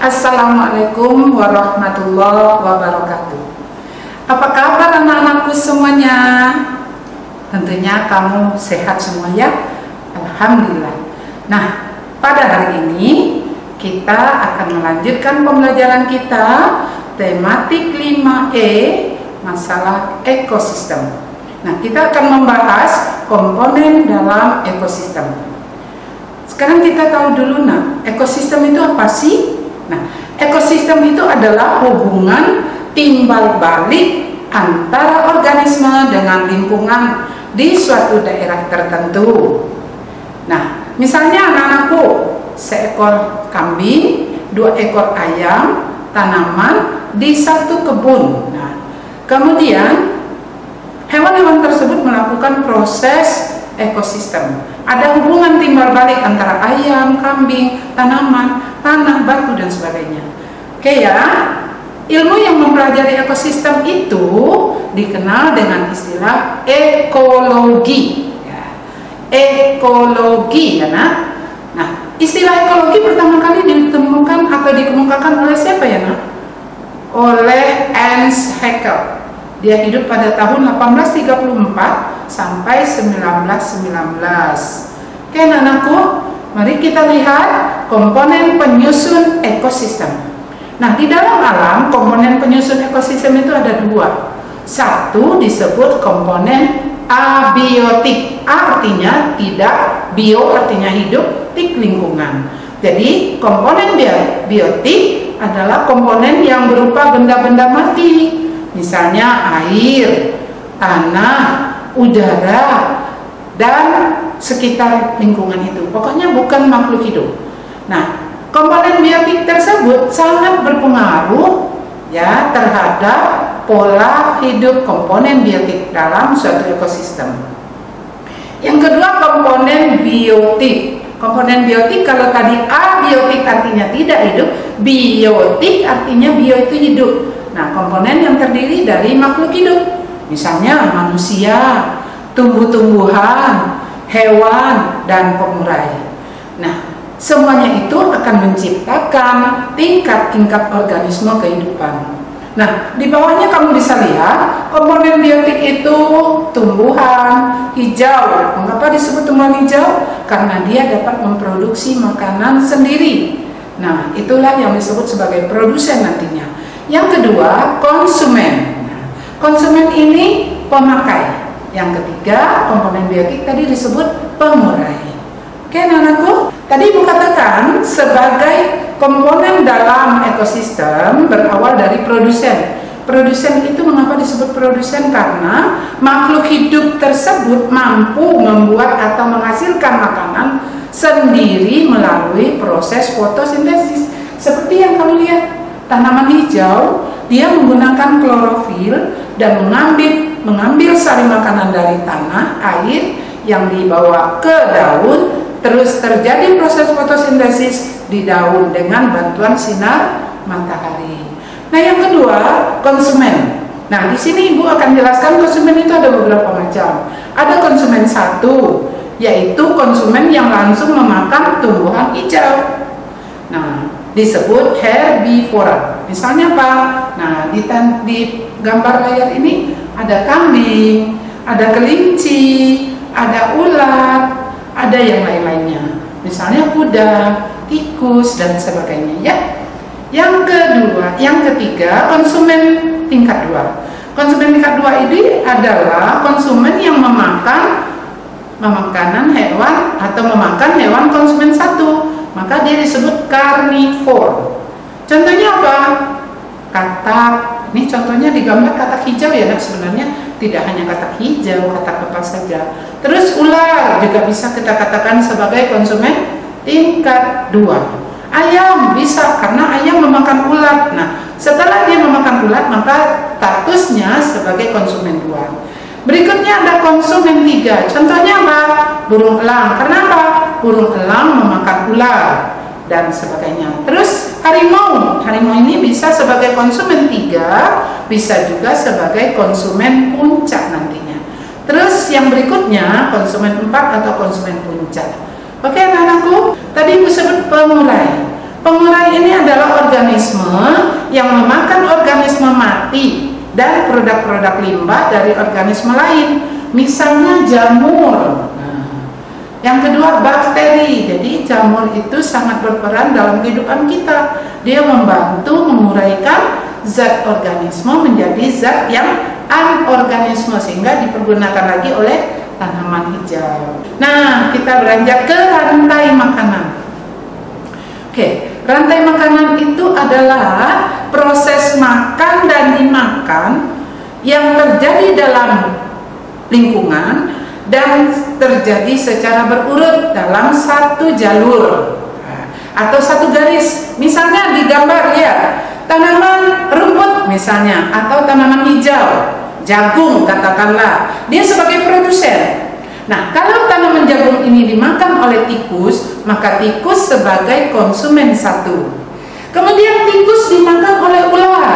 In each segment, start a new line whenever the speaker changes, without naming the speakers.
Assalamualaikum warahmatullahi wabarakatuh. Apa kabar anak-anakku semuanya? Tentunya kamu sehat semua ya? Alhamdulillah. Nah, pada hari ini kita akan melanjutkan pembelajaran kita tematik 5E, masalah ekosistem. Nah, kita akan membahas komponen dalam ekosistem. Sekarang kita tahu dulu, ekosistem itu apa sih? Nah, ekosistem itu adalah hubungan timbal balik antara organisme dengan lingkungan di suatu daerah tertentu. Nah, misalnya anak-anakku, seekor kambing, 2 ekor ayam, tanaman di satu kebun. Nah, kemudian hewan-hewan tersebut melakukan proses ekosistem. Ada hubungan timbal balik antara ayam, kambing, tanaman, tanah, batu, dan sebagainya. Oke ya, ilmu yang mempelajari ekosistem itu dikenal dengan istilah ekologi. Ya. Ekologi, ya nak. Nah, istilah ekologi pertama kali ditemukan atau dikemukakan oleh siapa ya nak? Oleh Ernst Haeckel. Dia hidup pada tahun 1834 sampai 1919. Oke anak-anakku, mari kita lihat komponen penyusun ekosistem. Nah, di dalam alam komponen penyusun ekosistem itu ada 2. Satu disebut komponen abiotik. A artinya tidak, bio artinya hidup, tik lingkungan. Jadi komponen biotik adalah komponen yang berupa benda-benda mati. Misalnya air, tanah, udara, dan sekitar lingkungan itu. Pokoknya bukan makhluk hidup. Nah, komponen biotik tersebut sangat berpengaruh ya terhadap pola hidup komponen biotik dalam suatu ekosistem. Yang kedua, komponen biotik. Komponen biotik, kalau tadi abiotik artinya tidak hidup, biotik artinya bio itu hidup. Nah, komponen yang terdiri dari makhluk hidup, misalnya manusia, tumbuh-tumbuhan, hewan, dan pengurai. Nah, semuanya itu akan menciptakan tingkat-tingkat organisme kehidupan. Nah, di bawahnya kamu bisa lihat komponen biotik itu tumbuhan hijau. Mengapa disebut tumbuhan hijau? Karena dia dapat memproduksi makanan sendiri. Nah, itulah yang disebut sebagai produsen nantinya. Yang kedua, konsumen. Konsumen ini pemakai. Yang ketiga, komponen biotik tadi disebut pengurai. Oke anak-anakku, tadi Ibu katakan sebagai komponen dalam ekosistem berawal dari produsen. Produsen itu mengapa disebut produsen? Karena makhluk hidup tersebut mampu membuat atau menghasilkan makanan sendiri melalui proses fotosintesis. Seperti yang kamu lihat, tanaman hijau, dia menggunakan klorofil dan mengambil sari makanan dari tanah, air yang dibawa ke daun, terus terjadi proses fotosintesis di daun dengan bantuan sinar matahari. Nah, yang kedua, konsumen. Nah, di sini Ibu akan jelaskan konsumen itu ada beberapa macam. Ada konsumen satu, yaitu konsumen yang langsung memakan tumbuhan hijau. Nah, disebut herbivora. Misalnya apa? Nah, di gambar layar ini ada kambing, ada kelinci, ada ulat, ada yang lain-lainnya. Misalnya kuda, tikus, dan sebagainya ya. Yang ketiga, konsumen tingkat 2. Konsumen tingkat 2 ini adalah konsumen yang memakan hewan konsumen satu. Maka dia disebut karnivor. Contohnya apa? Katak. Ini contohnya di gambar katak hijau ya. Nah, sebenarnya tidak hanya katak hijau, katak apa saja. Terus ular juga bisa kita katakan sebagai konsumen tingkat 2. Ayam bisa, karena ayam memakan ulat. Nah, setelah dia memakan ulat, maka statusnya sebagai konsumen 2. Berikutnya ada konsumen 3. Contohnya apa? Burung elang. Kenapa? Burung elang memakan ular dan sebagainya. Terus harimau. Harimau ini bisa sebagai konsumen 3, bisa juga sebagai konsumen puncak nantinya. Terus yang berikutnya konsumen 4 atau konsumen puncak. Oke anak-anakku, tadi Ibu sebut pengurai. Pengurai ini adalah organisme yang memakan organisme mati dan produk-produk limbah dari organisme lain, misalnya jamur. Yang kedua, bakteri. Jadi jamur itu sangat berperan dalam kehidupan kita. Dia membantu menguraikan zat organisme menjadi zat yang anorganisme, sehingga dipergunakan lagi oleh tanaman hijau. Nah, kita beranjak ke rantai makanan. Oke, rantai makanan itu adalah proses makan dan dimakan yang terjadi dalam lingkungan dan terjadi secara berurut dalam satu jalur atau satu garis. Misalnya di gambar ya, tanaman rumput misalnya, atau tanaman hijau, jagung katakanlah, dia sebagai produsen. Nah, kalau tanaman jagung ini dimakan oleh tikus, maka tikus sebagai konsumen satu. Kemudian tikus dimakan oleh ular,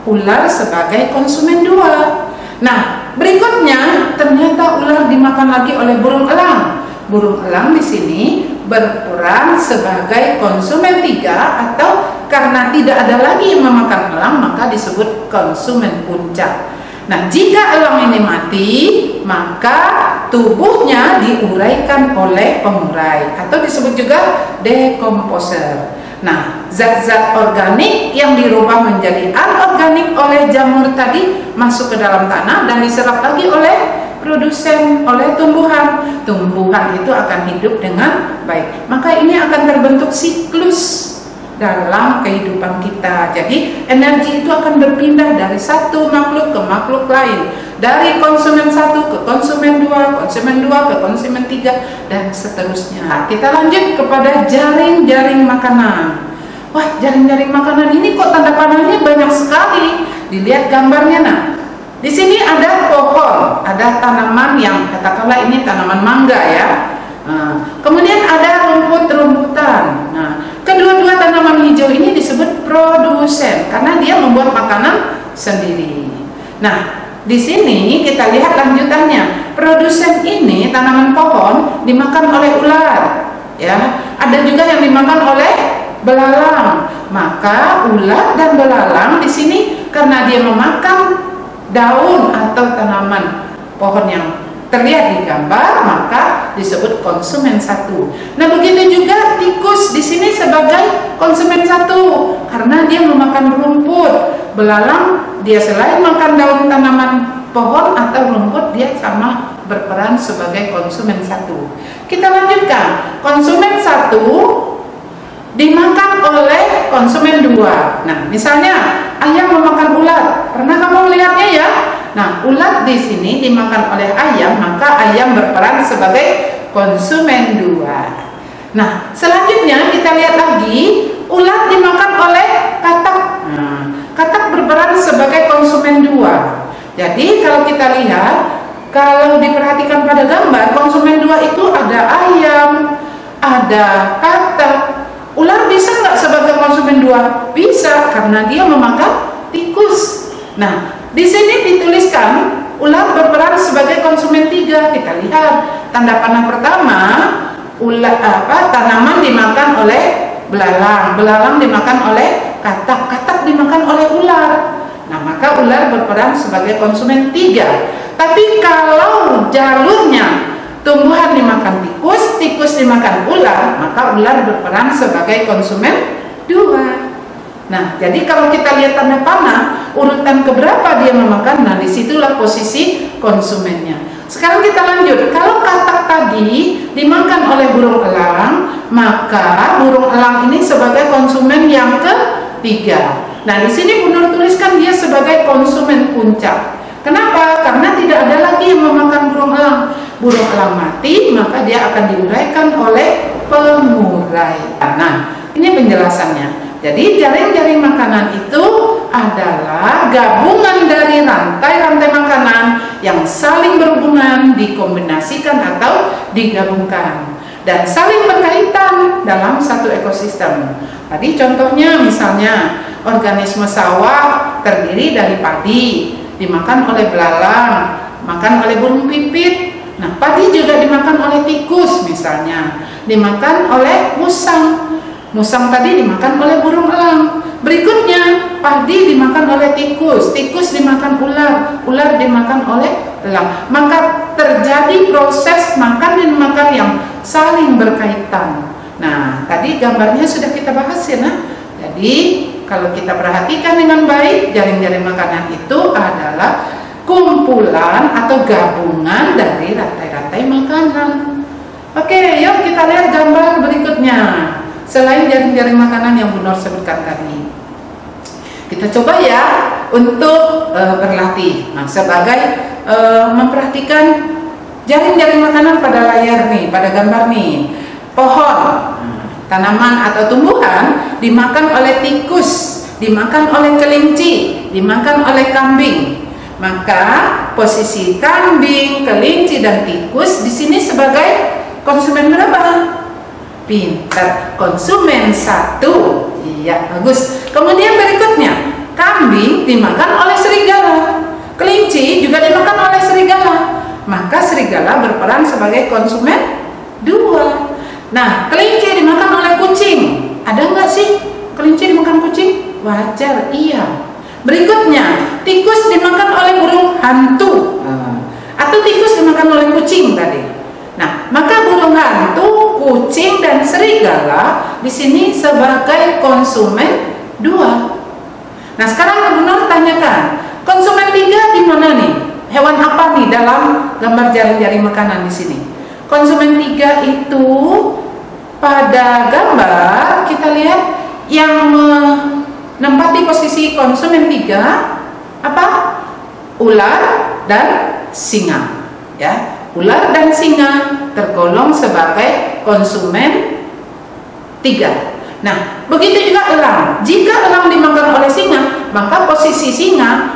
ular sebagai konsumen dua. Nah, berikutnya ternyata ular dimakan lagi oleh burung elang. Burung elang di sini berperan sebagai konsumen tiga, atau karena tidak ada lagi yang memakan elang maka disebut konsumen puncak. Nah, jika elang ini mati, maka tubuhnya diuraikan oleh pengurai atau disebut juga dekomposer. Nah, zat-zat organik yang dirubah menjadi anorganik oleh jamur tadi masuk ke dalam tanah dan diserap lagi oleh produsen, oleh tumbuhan. Tumbuhan itu akan hidup dengan baik. Maka ini akan terbentuk siklus dalam kehidupan kita. Jadi energi itu akan berpindah dari satu makhluk ke makhluk lain, dari konsumen satu ke konsumen dua ke konsumen tiga, dan seterusnya. Kita lanjut kepada jaring-jaring makanan. Wah, jaring-jaring makanan ini kok tanda panahnya banyak sekali. Dilihat gambarnya. Nah, di sini ada pohon, ada tanaman yang katakanlah ini tanaman mangga ya. Kemudian ada rumput-rumputan. Nah, kedua-dua tanaman hijau ini disebut produsen karena dia membuat makanan sendiri. Nah, di sini kita lihat lanjutannya. Produsen ini, tanaman pohon, dimakan oleh ular, ya. Ada juga yang dimakan oleh belalang. Maka ular dan belalang di sini karena dia memakan daun atau tanaman pohon yang terlihat di gambar, maka disebut konsumen satu. Nah, begitu juga tikus di sini sebagai konsumen satu karena dia memakan rumput. Belalang dia selain makan daun tanaman pohon atau rumput, dia sama berperan sebagai konsumen satu. Kita lanjutkan. Konsumen satu dimakan oleh konsumen dua. Nah, misalnya ayam memakan ulat. Pernah kamu melihatnya ya? Nah, ulat di sini dimakan oleh ayam, maka ayam berperan sebagai konsumen dua. Nah, selanjutnya kita lihat lagi, ulat dimakan oleh katak. Nah, katak berperan sebagai konsumen dua. Jadi kalau kita lihat, kalau diperhatikan pada gambar, konsumen dua itu ada ayam, ada katak. Ular bisa nggak sebagai konsumen dua? Bisa, karena dia memakan tikus. Nah, di sini dituliskan ular berperan sebagai konsumen tiga. Kita lihat tanda panah pertama, tanaman dimakan oleh belalang, belalang dimakan oleh katak, katak dimakan oleh ular. Nah, maka ular berperan sebagai konsumen tiga. Tapi kalau jalurnya tumbuhan dimakan tikus, tikus dimakan ular, maka ular berperan sebagai konsumen dua. Nah, jadi kalau kita lihat tanda panah, urutan keberapa dia memakan, nah disitulah posisi konsumennya. Sekarang kita lanjut. Kalau katak tadi dimakan oleh burung elang, maka burung elang ini sebagai konsumen yang ketiga. Nah, di sini Bu Nur tuliskan dia sebagai konsumen puncak. Kenapa? Karena tidak ada lagi yang memakan burung elang. Burung elang mati, maka dia akan diuraikan oleh pengurai. Nah, ini penjelasannya. Jadi jaring-jaring makanan itu adalah gabungan dari rantai-rantai makanan yang saling berhubungan, dikombinasikan atau digabungkan, dan saling berkaitan dalam satu ekosistem. Tadi contohnya misalnya organisme sawah terdiri dari padi, dimakan oleh belalang, makan oleh burung pipit. Nah, padi juga dimakan oleh tikus misalnya, dimakan oleh musang. Musang tadi dimakan oleh burung elang. Berikutnya, padi dimakan oleh tikus, tikus dimakan ular, ular dimakan oleh elang. Maka terjadi proses makan dan makan yang saling berkaitan. Nah, tadi gambarnya sudah kita bahas ya, nah. Jadi, kalau kita perhatikan dengan baik, jaring-jaring makanan itu adalah kumpulan atau gabungan dari rantai-rantai makanan. Oke, yuk kita lihat gambar berikutnya. Selain jaring-jaring makanan yang Bu Nur sebutkan tadi, kita coba ya untuk berlatih. Nah, sebagai memperhatikan jaring-jaring makanan pada layar nih, pada gambar nih. Pohon, tanaman atau tumbuhan dimakan oleh tikus, dimakan oleh kelinci, dimakan oleh kambing. Maka posisi kambing, kelinci dan tikus di sini sebagai konsumen berapa? Pintar, konsumen 1. Iya, bagus. Kemudian berikutnya, kambing dimakan oleh serigala, kelinci juga dimakan oleh serigala. Maka serigala berperan sebagai konsumen 2. Nah, kelinci dimakan oleh kucing. Ada nggak sih kelinci dimakan kucing? Wajar, iya. Berikutnya, tikus dimakan oleh burung hantu, atau tikus dimakan oleh kucing tadi. Nah, maka burung hantu, kucing dan serigala di sini sebagai konsumen 2. Nah, sekarang Bu Nur tanyakan, konsumen 3 di mana nih? Hewan apa nih dalam gambar jaring-jaring makanan di sini? Konsumen 3 itu pada gambar kita lihat yang menempati posisi konsumen 3 apa? Ular dan singa, ya. Ular dan singa tergolong sebagai konsumen 3. Nah, begitu juga elang. Jika elang dimakan oleh singa, maka posisi singa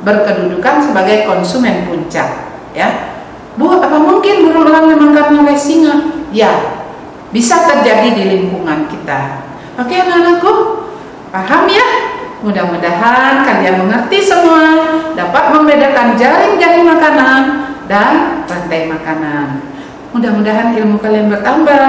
berkedudukan sebagai konsumen puncak. Ya, Bu, apa mungkin burung elang dimakan oleh singa? Ya, bisa terjadi di lingkungan kita. Oke, anak-anakku, paham ya? Mudah-mudahan kalian mengerti semua, dapat membedakan jaring-jaring makanan dan rantai makanan. Mudah-mudahan ilmu kalian bertambah,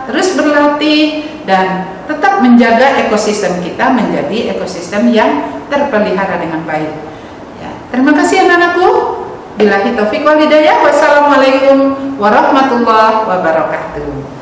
terus berlatih, dan tetap menjaga ekosistem kita menjadi ekosistem yang terpelihara dengan baik. Ya, terima kasih anak-anakku. Billahi taufiq wal hidayah. Wassalamualaikum warahmatullahi wabarakatuh.